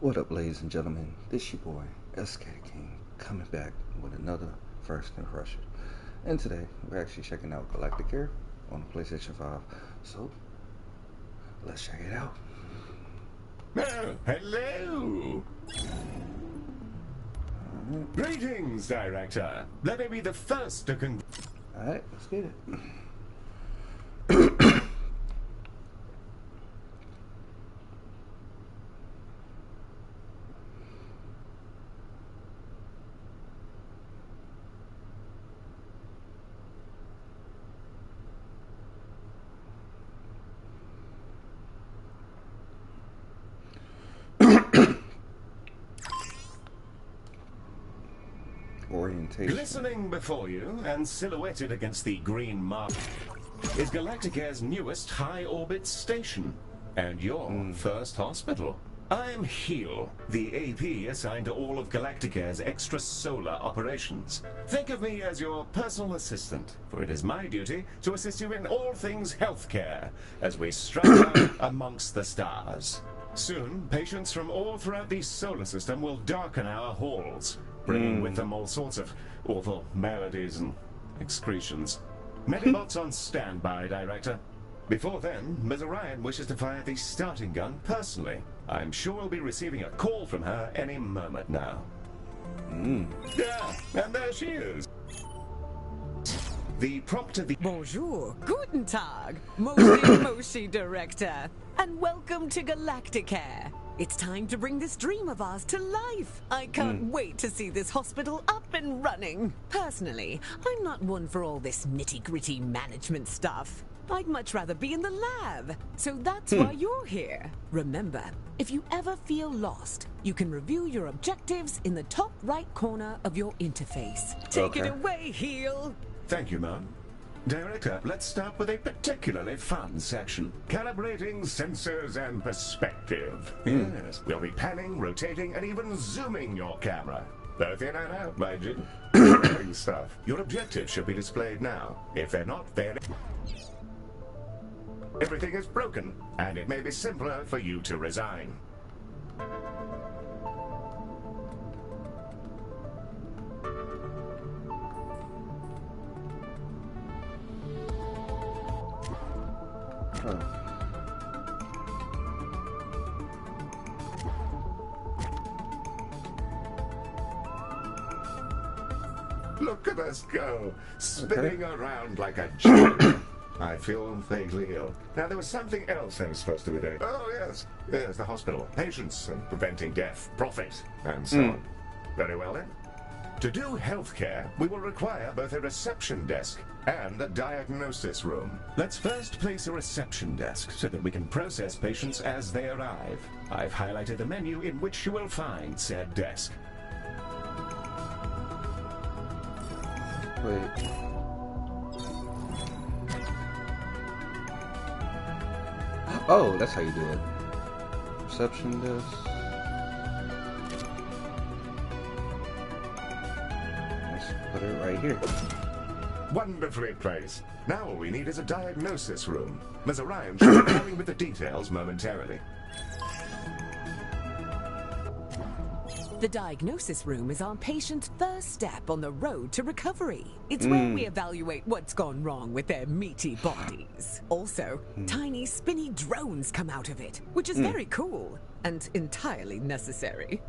What up, ladies and gentlemen? This your boy, SK King, coming back with another first impression. And today, we're actually checking out Galacticare on the PlayStation 5. So, let's check it out. Oh, hello! Greetings, Director. Let me be the first to Alright, let's get it. Orientation. Glistening before you and silhouetted against the green marble is Galacticare's newest high-orbit station and your first hospital. I'm Heel, the AP assigned to all of Galacticare's extrasolar operations. Think of me as your personal assistant, for it is my duty to assist you in all things healthcare as we strike out amongst the stars. Soon, patients from all throughout the solar system will darken our halls, bringing with them all sorts of awful maladies and excretions. Medibots on standby, Director. Before then, Ms. Orion wishes to fire the starting gun personally. I'm sure we'll be receiving a call from her any moment now. Yeah, and there she is. The prop to the... Bonjour, guten Tag, Moshi Director, and welcome to Galacticare. It's time to bring this dream of ours to life. I can't wait to see this hospital up and running. Personally, I'm not one for all this nitty-gritty management stuff. I'd much rather be in the lab. So that's why you're here. Remember, if you ever feel lost, you can review your objectives in the top right corner of your interface. Take it away, Heel. Thank you, Mom. Director, let's start with a particularly fun section. Calibrating sensors and perspective. Yes, we'll be panning, rotating, and even zooming your camera. Both in and out, mind you. Boring stuff. Your objectives should be displayed now. If they're not, then everything is broken, and it may be simpler for you to resign. Look at us go, spinning around like a giant. I feel vaguely ill. Now, there was something else I was supposed to be doing. Oh, yes. Yes, the hospital. Patients and preventing death, profit, and so on. Very well, then. To do healthcare, we will require both a reception desk and a diagnosis room. Let's first place a reception desk so that we can process patients as they arrive. I've highlighted the menu in which you will find said desk. Wait. Oh, that's how you do it. Reception desk. Let's put it right here. Wonderfully placed. Now all we need is a diagnosis room. Ms. Orion should be coming with the details momentarily. The diagnosis room is our patient's first step on the road to recovery. It's where we evaluate what's gone wrong with their meaty bodies. Also, tiny spinny drones come out of it, which is very cool and entirely necessary.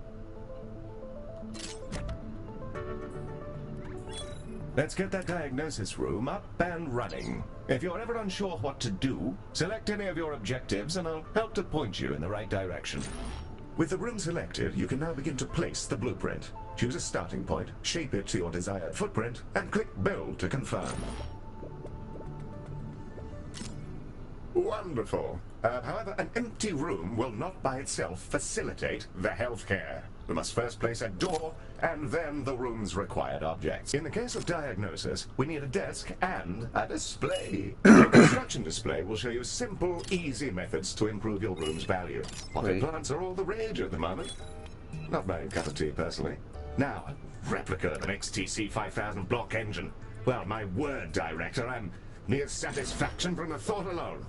Let's get that diagnosis room up and running. If you're ever unsure what to do, select any of your objectives and I'll help to point you in the right direction. With the room selected, you can now begin to place the blueprint. Choose a starting point, shape it to your desired footprint, and click Build to confirm. Wonderful. However, an empty room will not by itself facilitate the healthcare. We must first place a door, and then the room's required objects. In the case of diagnosis, we need a desk and a display. The construction display will show you simple, easy methods to improve your room's value. Potted plants are all the rage at the moment. Not my cup of tea, personally. Now, replica of an XTC 5000 block engine. Well, my word, Director, I'm near satisfaction from the thought alone.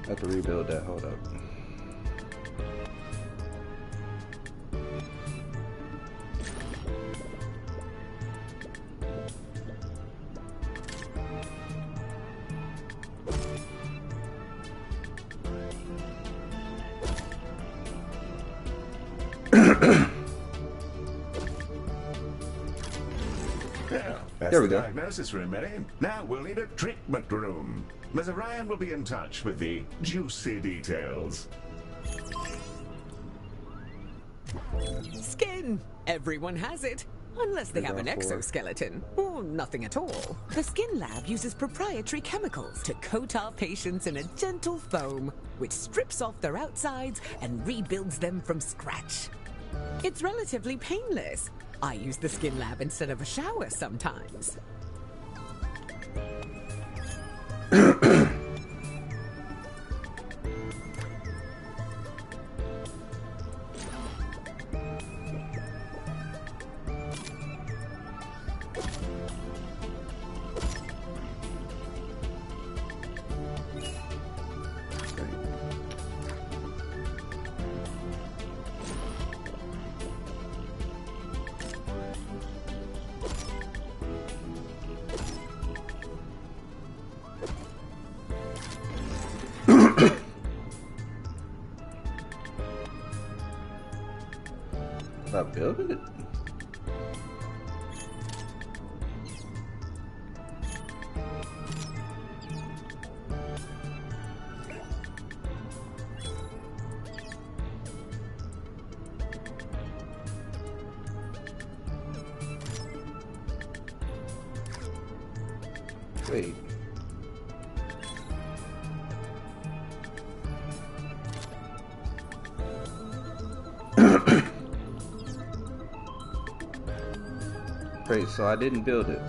I have to rebuild that. Hold up. That's There we the go. diagnosis room, Eddie. Now we'll need a treatment room. Ms. Orion will be in touch with the juicy details. Skin. Everyone has it. Unless they have an exoskeleton, or nothing at all. The Skin Lab uses proprietary chemicals to coat our patients in a gentle foam, which strips off their outsides and rebuilds them from scratch. It's relatively painless. I use the Skin Lab instead of a shower sometimes. Stop building it. Wait. Wait, so I didn't build it.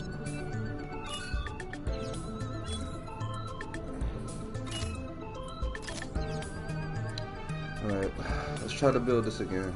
Alright, let's try to build this again.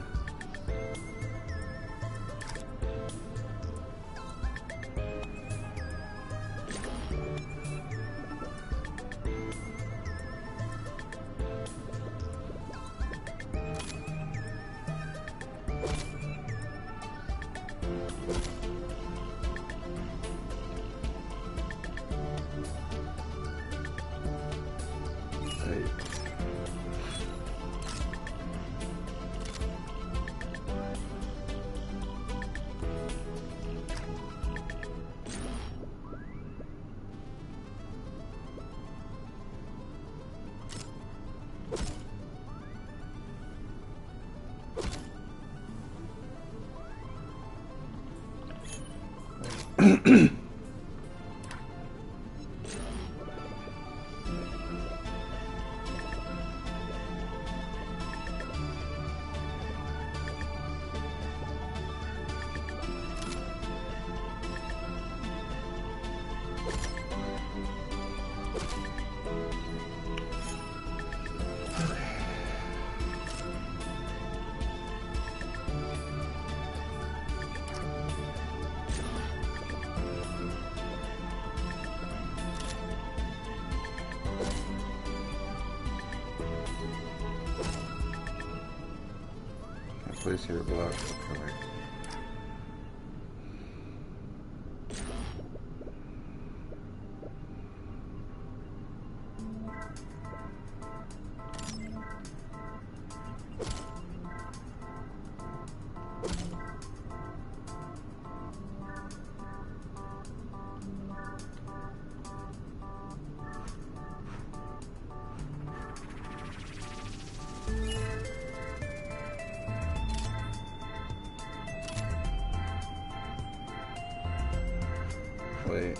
Place here, block. Okay, wait. Wait.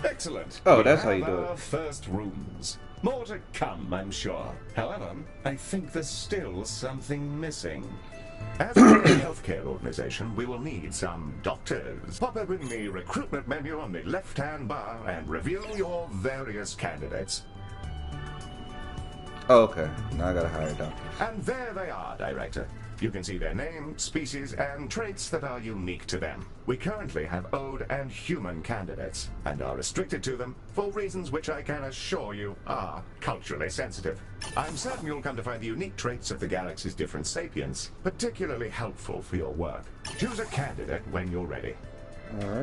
Excellent. Oh, We that's how have you do our it. first rooms. More to come, I'm sure. However, I think there's still something missing. As a healthcare organization, we will need some doctors. Pop open the recruitment menu on the left-hand bar and review your various candidates. Oh, okay. Now I gotta hire a doctor. And there they are, Director. You can see their name, species, and traits that are unique to them. We currently have Ode and human candidates, and are restricted to them for reasons which I can assure you are culturally sensitive. I'm certain you'll come to find the unique traits of the galaxy's different sapiens particularly helpful for your work. Choose a candidate when you're ready.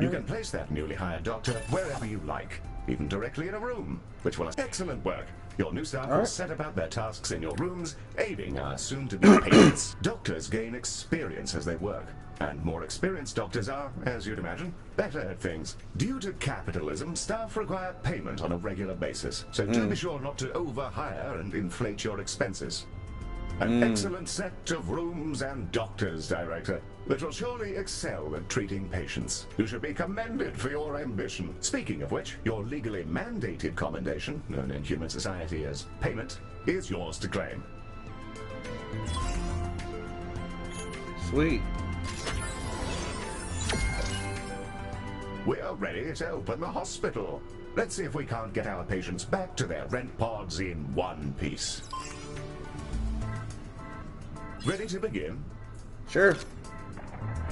You can place that newly hired doctor wherever you like, even directly in a room, which will excellent work. Your new staff will set about their tasks in your rooms, aiding our soon-to-be patients. Doctors gain experience as they work, and more experienced doctors are, as you'd imagine, better at things. Due to capitalism, staff require payment on a regular basis, so do be sure not to overhire and inflate your expenses. An excellent set of rooms and doctors, Director, that will surely excel at treating patients. You should be commended for your ambition. Speaking of which, your legally mandated commendation, known in human society as payment, is yours to claim. Sweet. We are ready to open the hospital. Let's see if we can't get our patients back to their rent pods in one piece. Ready to begin? Sure.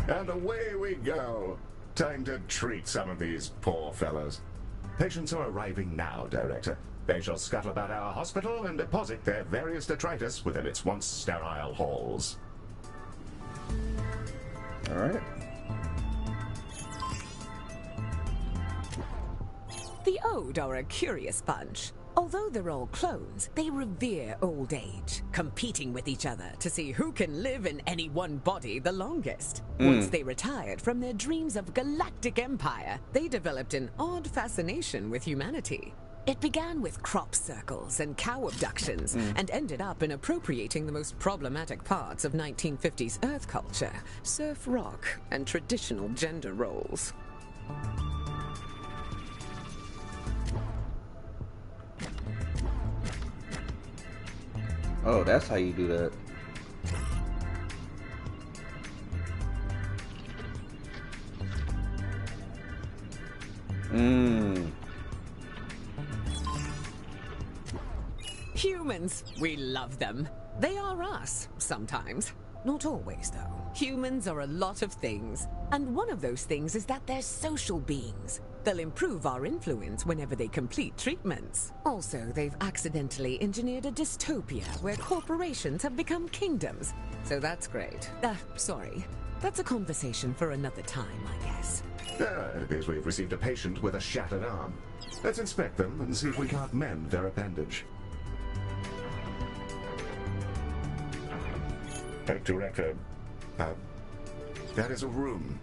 And away we go. Time to treat some of these poor fellows. Patients are arriving now, Director. They shall scuttle about our hospital and deposit their various detritus within its once sterile halls. All right. The Ode are a curious bunch. Although they're all clones, they revere old age, competing with each other to see who can live in any one body the longest. Once they retired from their dreams of galactic empire, they developed an odd fascination with humanity. It began with crop circles and cow abductions, and ended up in appropriating the most problematic parts of 1950s Earth culture, surf rock, and traditional gender roles. Oh, that's how you do that. Humans, we love them. They are us, sometimes. Not always, though. Humans are a lot of things, and one of those things is that they're social beings. They'll improve our influence whenever they complete treatments. Also, they've accidentally engineered a dystopia where corporations have become kingdoms. So that's great. Sorry. That's a conversation for another time, I guess. It appears we've received a patient with a shattered arm. Let's inspect them and see if we can't mend their appendage. Director, that is a room.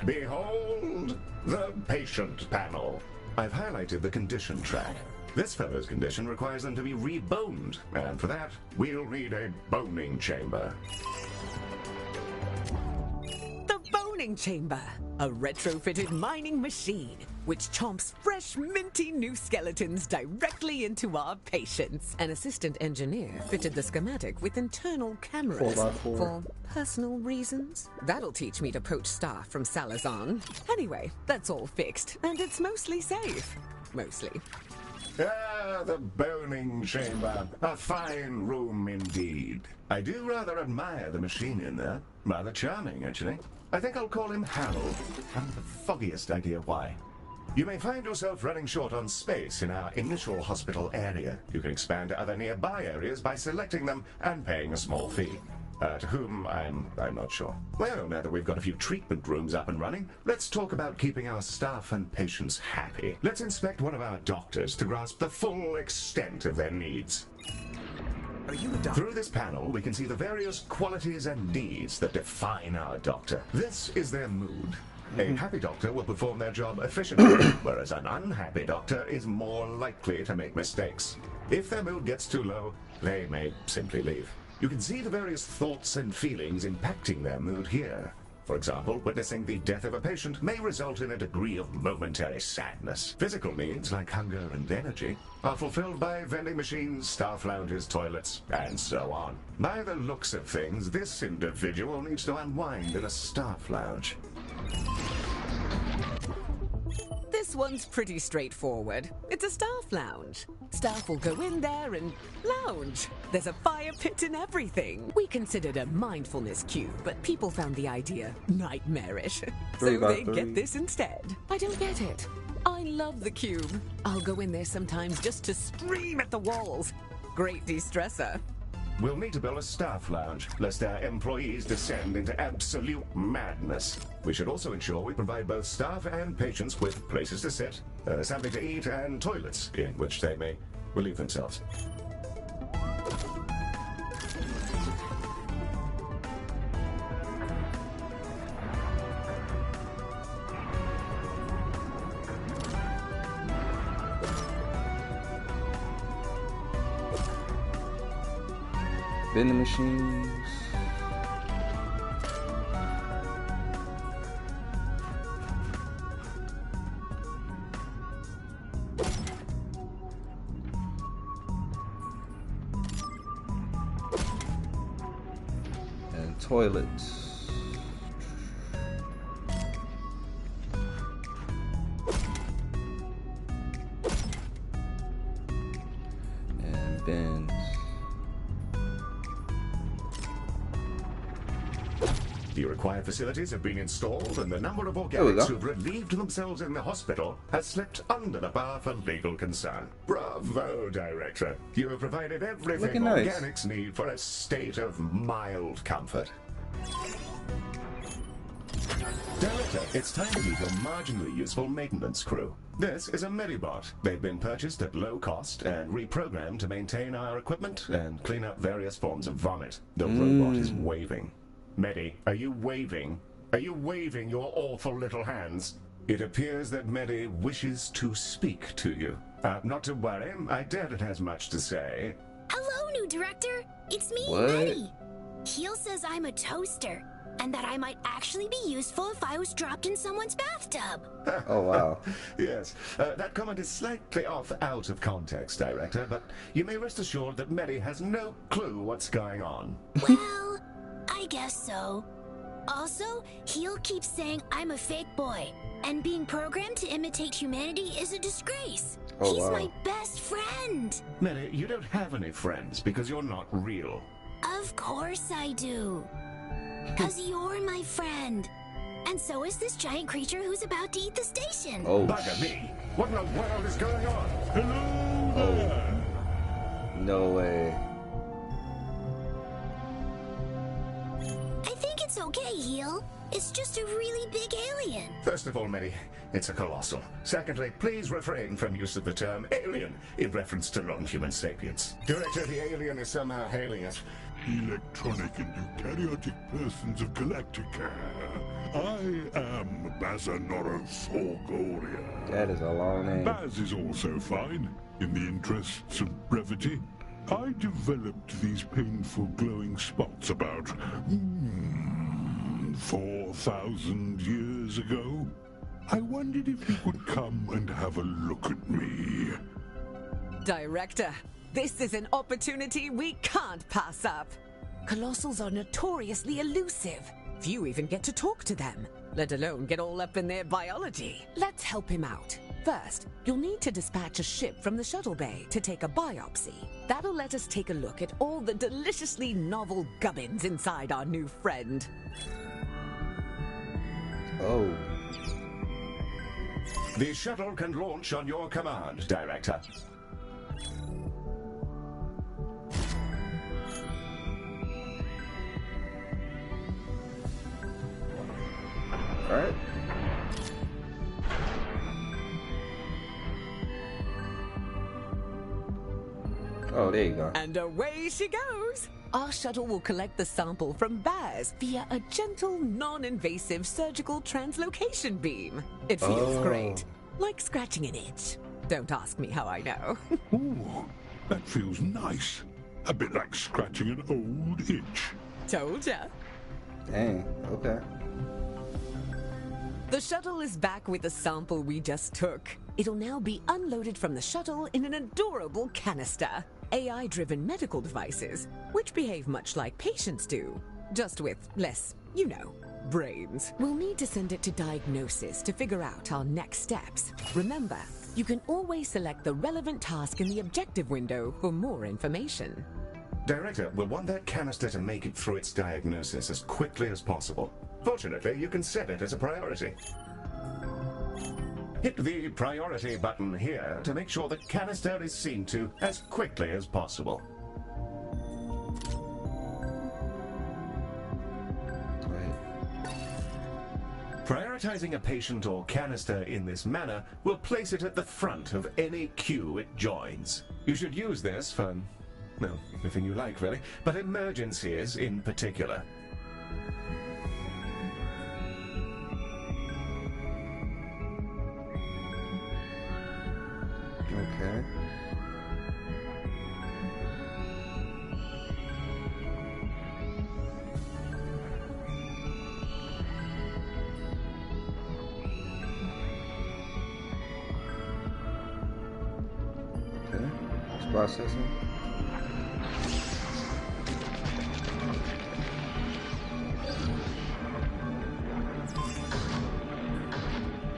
Behold the patient panel. I've highlighted the condition track. This fellow's condition requires them to be reboned, and for that, we'll need a boning chamber. The boning chamber, a retrofitted mining machine, which chomps fresh, minty new skeletons directly into our patients. An assistant engineer fitted the schematic with internal cameras 4x4. for personal reasons. That'll teach me to poach staff from Salazar. Anyway, that's all fixed, and it's mostly safe. Mostly. Ah, the boning chamber. A fine room indeed. I do rather admire the machine in there. Rather charming, actually. I think I'll call him Harold. I haven't the foggiest idea why. You may find yourself running short on space in our initial hospital area. You can expand to other nearby areas by selecting them and paying a small fee. To whom, I'm not sure. Well, now that we've got a few treatment rooms up and running, let's talk about keeping our staff and patients happy. Let's inspect one of our doctors to grasp the full extent of their needs. Are you a doctor? Through this panel, we can see the various qualities and needs that define our doctor. This is their mood. A happy doctor will perform their job efficiently, whereas an unhappy doctor is more likely to make mistakes. If their mood gets too low, they may simply leave. You can see the various thoughts and feelings impacting their mood here. For example, witnessing the death of a patient may result in a degree of momentary sadness. Physical needs, like hunger and energy, are fulfilled by vending machines, staff lounges, toilets, and so on. By the looks of things, this individual needs to unwind in a staff lounge. This one's pretty straightforward. It's a staff lounge. Staff will go in there and lounge. There's a fire pit and everything. We considered a mindfulness cube, but people found the idea nightmarish. So they get this instead. I don't get it. I love the cube. I'll go in there sometimes just to scream at the walls. Great de-stressor. We'll need to build a staff lounge, lest our employees descend into absolute madness. We should also ensure we provide both staff and patients with places to sit, something to eat, and toilets in which they may relieve themselves. Vending machines. And toilets. And bins. The required facilities have been installed, and the number of organics who've relieved themselves in the hospital has slipped under the bar for legal concern. Bravo, Director. You have provided everything organics need for a state of mild comfort. Director, it's time to meet your marginally useful maintenance crew. This is a Medibot. They've been purchased at low cost and reprogrammed to maintain our equipment and clean up various forms of vomit. The robot is waving. Medi, are you waving? Are you waving your awful little hands? It appears that Medi wishes to speak to you. Not to worry, I doubt it has much to say. Hello, new director. It's me, What? Medi. Heel says I'm a toaster, and that I might actually be useful if I was dropped in someone's bathtub. Oh, wow. Yes, that comment is slightly out of context, Director, but you may rest assured that Medi has no clue what's going on. Well, I guess so. Also, Heel keeps saying I'm a fake boy, and being programmed to imitate humanity is a disgrace. Oh, He's wow. my best friend. Medi, you don't have any friends because you're not real. Of course I do. 'Cause you're my friend. And so is this giant creature who's about to eat the station. Oh, Bugger me! What in the world is going on? Hello there! no way. I think it's okay, Heel. It's just a really big alien. First of all, Medi, it's a colossal. Secondly, please refrain from use of the term alien in reference to non-human sapiens. Director, the alien is somehow hailing us. Electronic and eukaryotic persons of Galacticare. I am Bazanorophogoria. That is a long name. Baz is also fine, in the interests of brevity. I developed these painful glowing spots about 4,000 years ago. I wondered if you could come and have a look at me. Director, this is an opportunity we can't pass up. Colossals are notoriously elusive. Few even get to talk to them, let alone get all up in their biology. Let's help him out. First, you'll need to dispatch a ship from the shuttle bay to take a biopsy. That'll let us take a look at all the deliciously novel gubbins inside our new friend. Oh. The shuttle can launch on your command, Director. All right. Oh, there you go. And away she goes! Our shuttle will collect the sample from Baz via a gentle, non-invasive surgical translocation beam. It feels great, like scratching an itch. Don't ask me how I know. Ooh, that feels nice. A bit like scratching an old itch. Told ya. Dang, okay. The shuttle is back with the sample we just took. It'll now be unloaded from the shuttle in an adorable canister. AI-driven medical devices, which behave much like patients do, just with less, brains. We'll need to send it to diagnosis to figure out our next steps. Remember, you can always select the relevant task in the objective window for more information. Director, we'll want that canister to make it through its diagnosis as quickly as possible. Fortunately, you can set it as a priority. Hit the priority button here to make sure the canister is seen to as quickly as possible. Prioritizing a patient or canister in this manner will place it at the front of any queue it joins. You should use this for, well, everything you like really, but emergencies in particular. Okay. Okay. It's processing.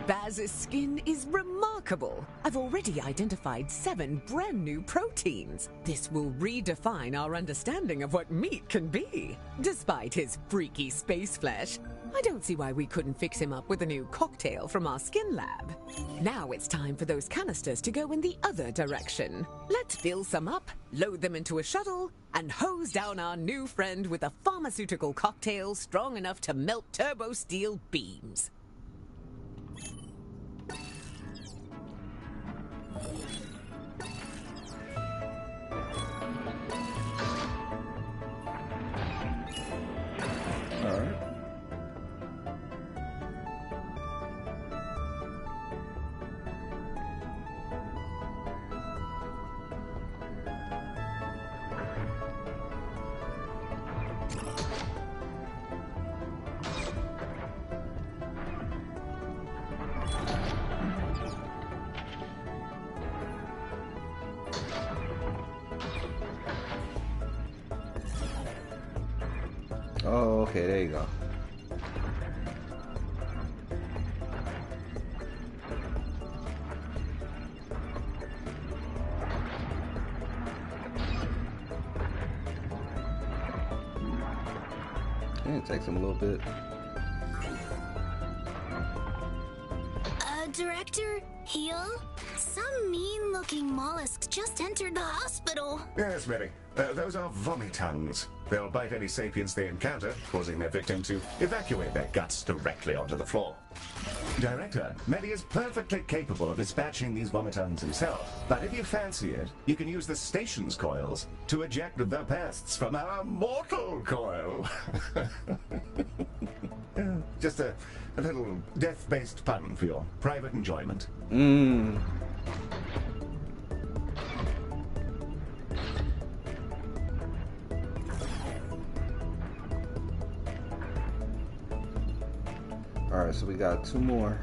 Baz's skin is remarkable. I've already identified 7 brand new proteins. This will redefine our understanding of what meat can be. Despite his freaky space flesh, I don't see why we couldn't fix him up with a new cocktail from our skin lab. Now it's time for those canisters to go in the other direction. Let's fill some up, load them into a shuttle, and hose down our new friend with a pharmaceutical cocktail strong enough to melt turbo steel beams. Alright. Oh, okay, there you go. Yeah, it takes him a little bit. Director, heal? Some mean-looking mollusks just entered the hospital. Yes, Mary. Those are vomitons. They'll bite any sapiens they encounter, causing their victim to evacuate their guts directly onto the floor. Director, Medi is perfectly capable of dispatching these vomitons himself, but if you fancy it, you can use the station's coils to eject the pests from our mortal coil. Just a little death-based pun for your private enjoyment. Alright, so we got 2 more.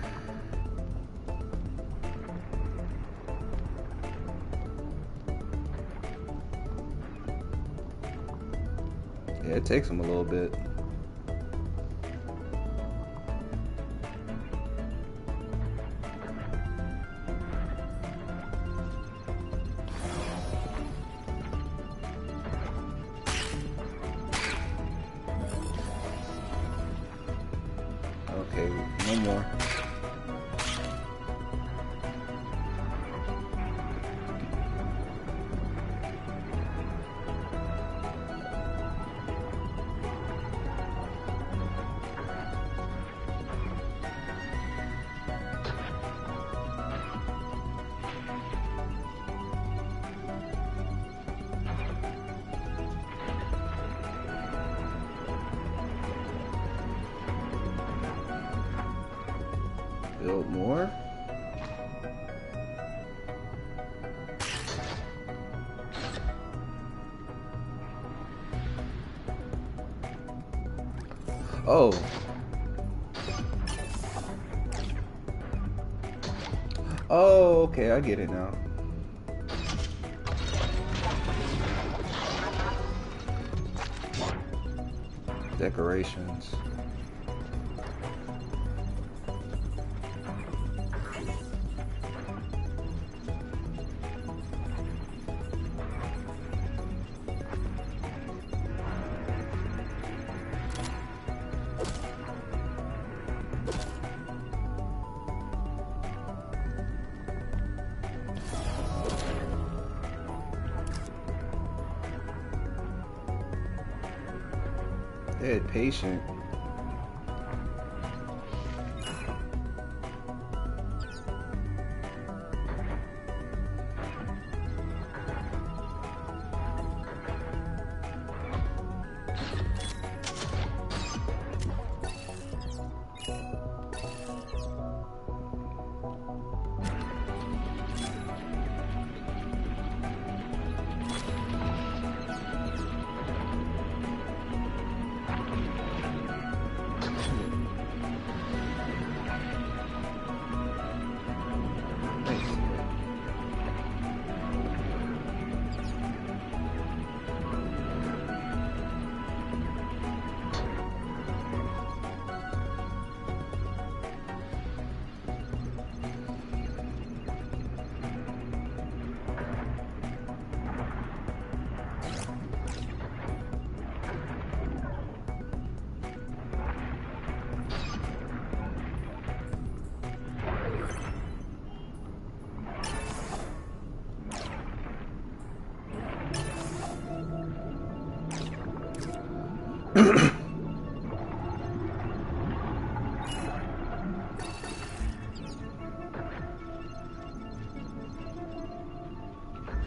Yeah, it takes him a little bit. Okay, one more. Build more. Oh. Oh, okay, I get it now. Decorations. Dead patient.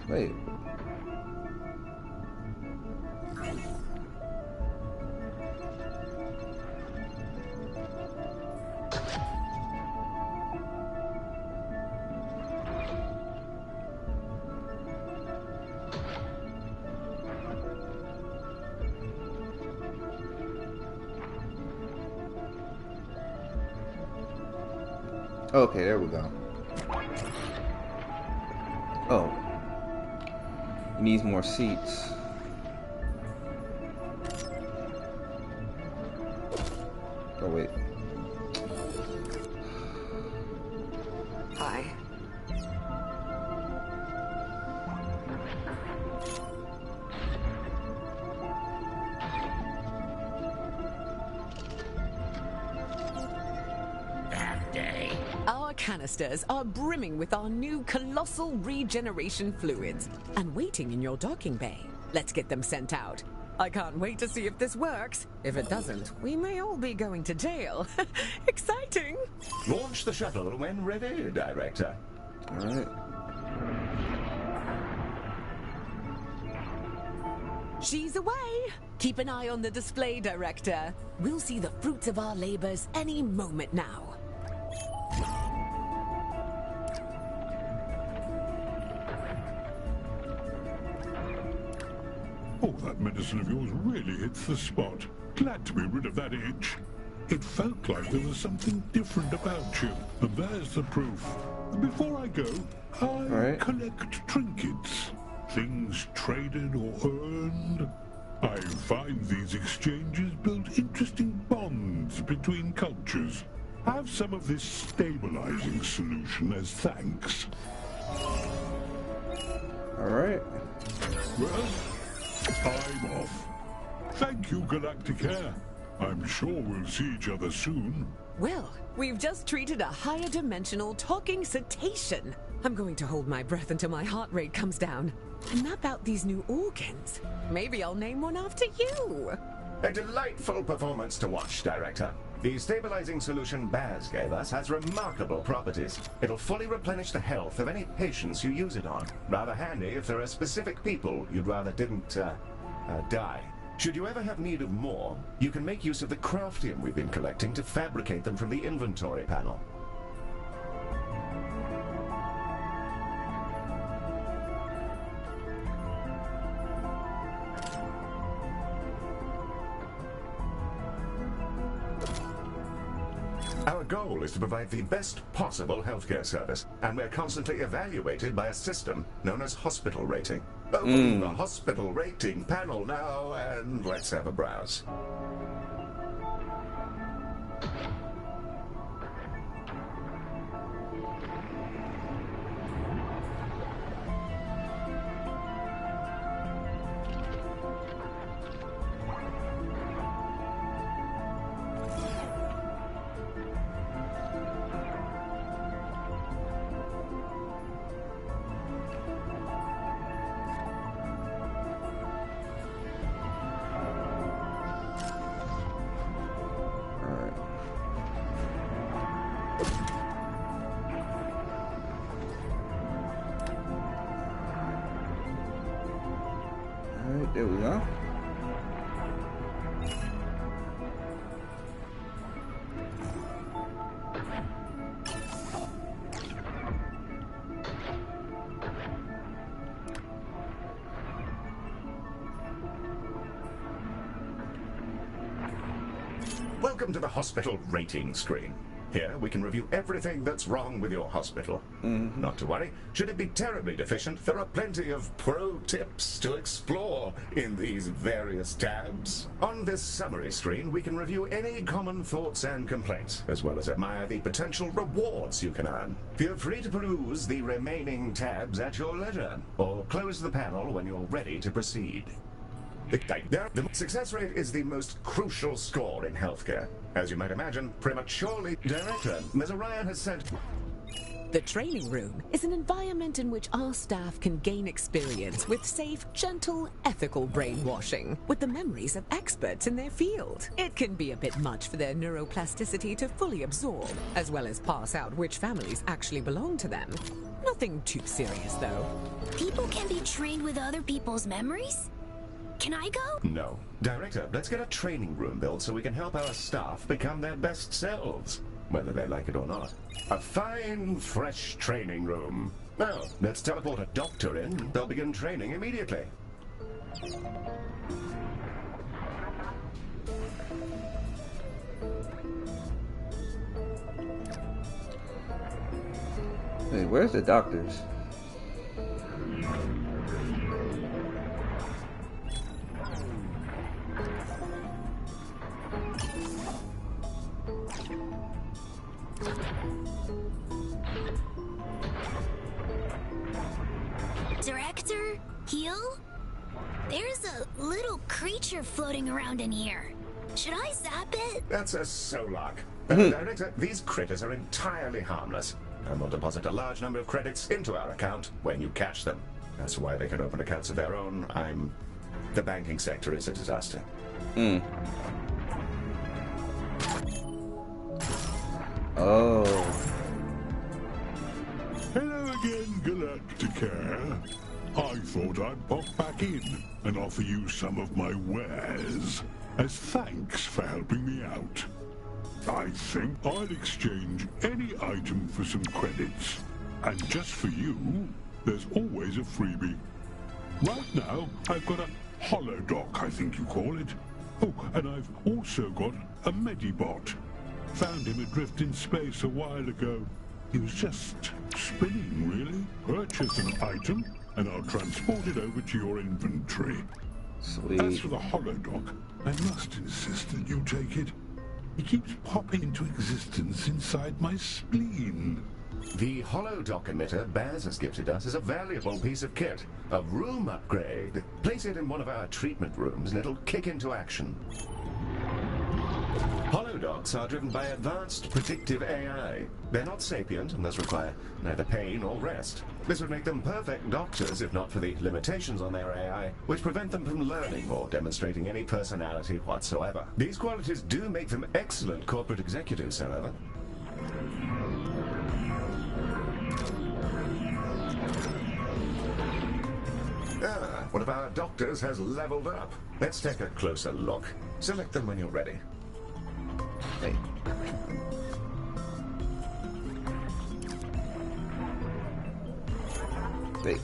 Wait. Okay, there we go. Oh. It needs more seats. Oh, wait. Hi. Our canisters are brimming with our new colossal regeneration fluids and waiting in your docking bay. Let's get them sent out. I can't wait to see if this works. If it doesn't, we may all be going to jail. Exciting! Launch the shuttle when ready, Director. All right. She's away! Keep an eye on the display, Director. We'll see the fruits of our labors any moment now. Oh, that medicine of yours really hits the spot. Glad to be rid of that itch. It felt like there was something different about you, and there's the proof. Before I go, I collect trinkets. Things traded or earned. I find these exchanges build interesting bonds between cultures. Have some of this stabilizing solution as thanks. All right. Well, I'm off. Thank you, Galacticare. I'm sure we'll see each other soon. Well, we've just treated a higher dimensional talking cetacean. I'm going to hold my breath until my heart rate comes down and map out these new organs. Maybe I'll name one after you. A delightful performance to watch, Director. The stabilizing solution Baz gave us has remarkable properties. It'll fully replenish the health of any patients you use it on. Rather handy if there are specific people you'd rather didn't, die. Should you ever have need of more, you can make use of the craftium we've been collecting to fabricate them from the inventory panel. Our goal is to provide the best possible healthcare service, and we're constantly evaluated by a system known as hospital rating. Open the hospital rating panel now, and let's have a browse. Alright, there we go. Welcome to the hospital rating screen. Here we can review everything that's wrong with your hospital. Not to worry, should it be terribly deficient, there are plenty of pro tips to explore in these various tabs. On this summary screen, we can review any common thoughts and complaints, as well as admire the potential rewards you can earn. Feel free to peruse the remaining tabs at your leisure, or close the panel when you're ready to proceed. The success rate is the most crucial score in healthcare. As you might imagine, prematurely, Director, Ms. Orion has sent... The training room is an environment in which our staff can gain experience with safe, gentle, ethical brainwashing, with the memories of experts in their field. It can be a bit much for their neuroplasticity to fully absorb, as well as pass out which families actually belong to them. Nothing too serious, though. People can be trained with other people's memories? Can I go? No. Director, let's get a training room built so we can help our staff become their best selves, whether they like it or not. A fine, fresh training room. Now, let's teleport a doctor in. They'll begin training immediately. Hey, where's the doctors? Director? Heal? There's a little creature floating around in here. Should I zap it? That's a Solak. Director, these critters are entirely harmless, and will deposit a large number of credits into our account when you catch them. That's why they can open accounts of their own. The banking sector is a disaster. Oh. Hello again, Galacticare. I thought I'd pop back in and offer you some of my wares as thanks for helping me out. I think I'd exchange any item for some credits. And just for you, there's always a freebie. Right now, I've got a holodoc, I think you call it. Oh, and I've also got a medibot. Found him adrift in space a while ago. He was just spinning, really. Purchase an item, and I'll transport it over to your inventory. Sweet. As for the holodoc, I must insist that you take it. He keeps popping into existence inside my spleen. The holodoc emitter Baz has gifted us is a valuable piece of kit. A room upgrade. Place it in one of our treatment rooms and it'll kick into action. Holodocs are driven by advanced predictive AI. They're not sapient and thus require neither pain or rest. This would make them perfect doctors if not for the limitations on their AI, which prevent them from learning or demonstrating any personality whatsoever. These qualities do make them excellent corporate executives, however. One of our doctors has leveled up. Let's take a closer look. Select them when you're ready. Hey. Wait.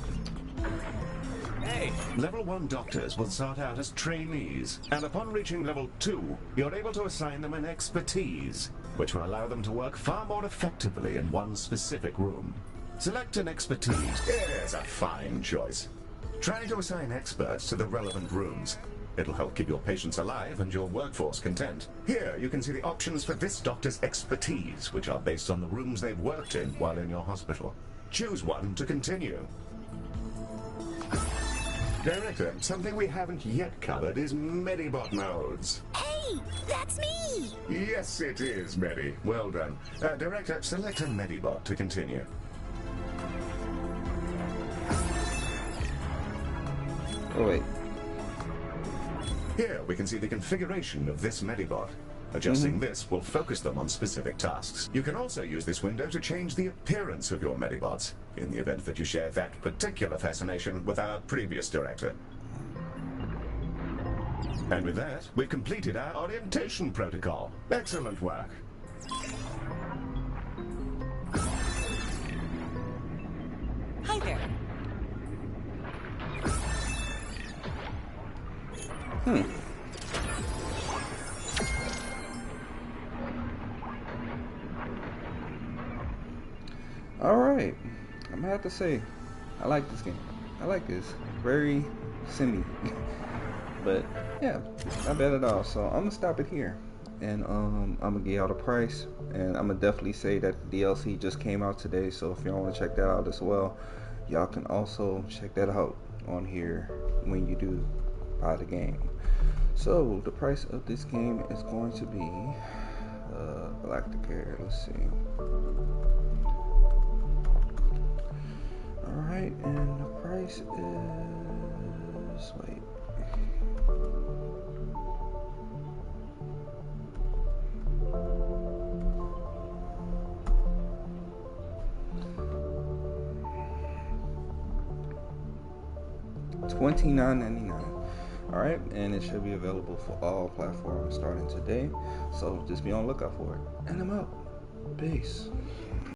Hey! Level 1 doctors will start out as trainees, and upon reaching level 2, you're able to assign them an expertise, which will allow them to work far more effectively in one specific room. Select an expertise. There's a fine choice. Try to assign experts to the relevant rooms. It'll help keep your patients alive and your workforce content. Here, you can see the options for this doctor's expertise, which are based on the rooms they've worked in while in your hospital. Choose one to continue. Director, something we haven't yet covered is Medibot modes. Hey, that's me! Yes, it is, Medi. Well done. Director, select a Medibot to continue. Oh, wait. Here we can see the configuration of this Medibot. Adjusting this will focus them on specific tasks. You can also use this window to change the appearance of your Medibots, in the event that you share that particular fascination with our previous director. And with that, we've completed our orientation protocol. Excellent work. Hi there. Alright. I'm gonna have to say, I like this game. I like this. Very semi. But yeah, not bad at all. So I'm gonna stop it here. And I'm gonna give y'all the price. And I'm gonna definitely say that the DLC just came out today. So if y'all wanna check that out as well, y'all can also check that out on here when you do buy the game. So the price of this game is going to be Galacticare. Let's see. Alright, and the price is, wait. $29.99. Alright, and it should be available for all platforms starting today. So just be on the lookout for it. And I'm out. Peace.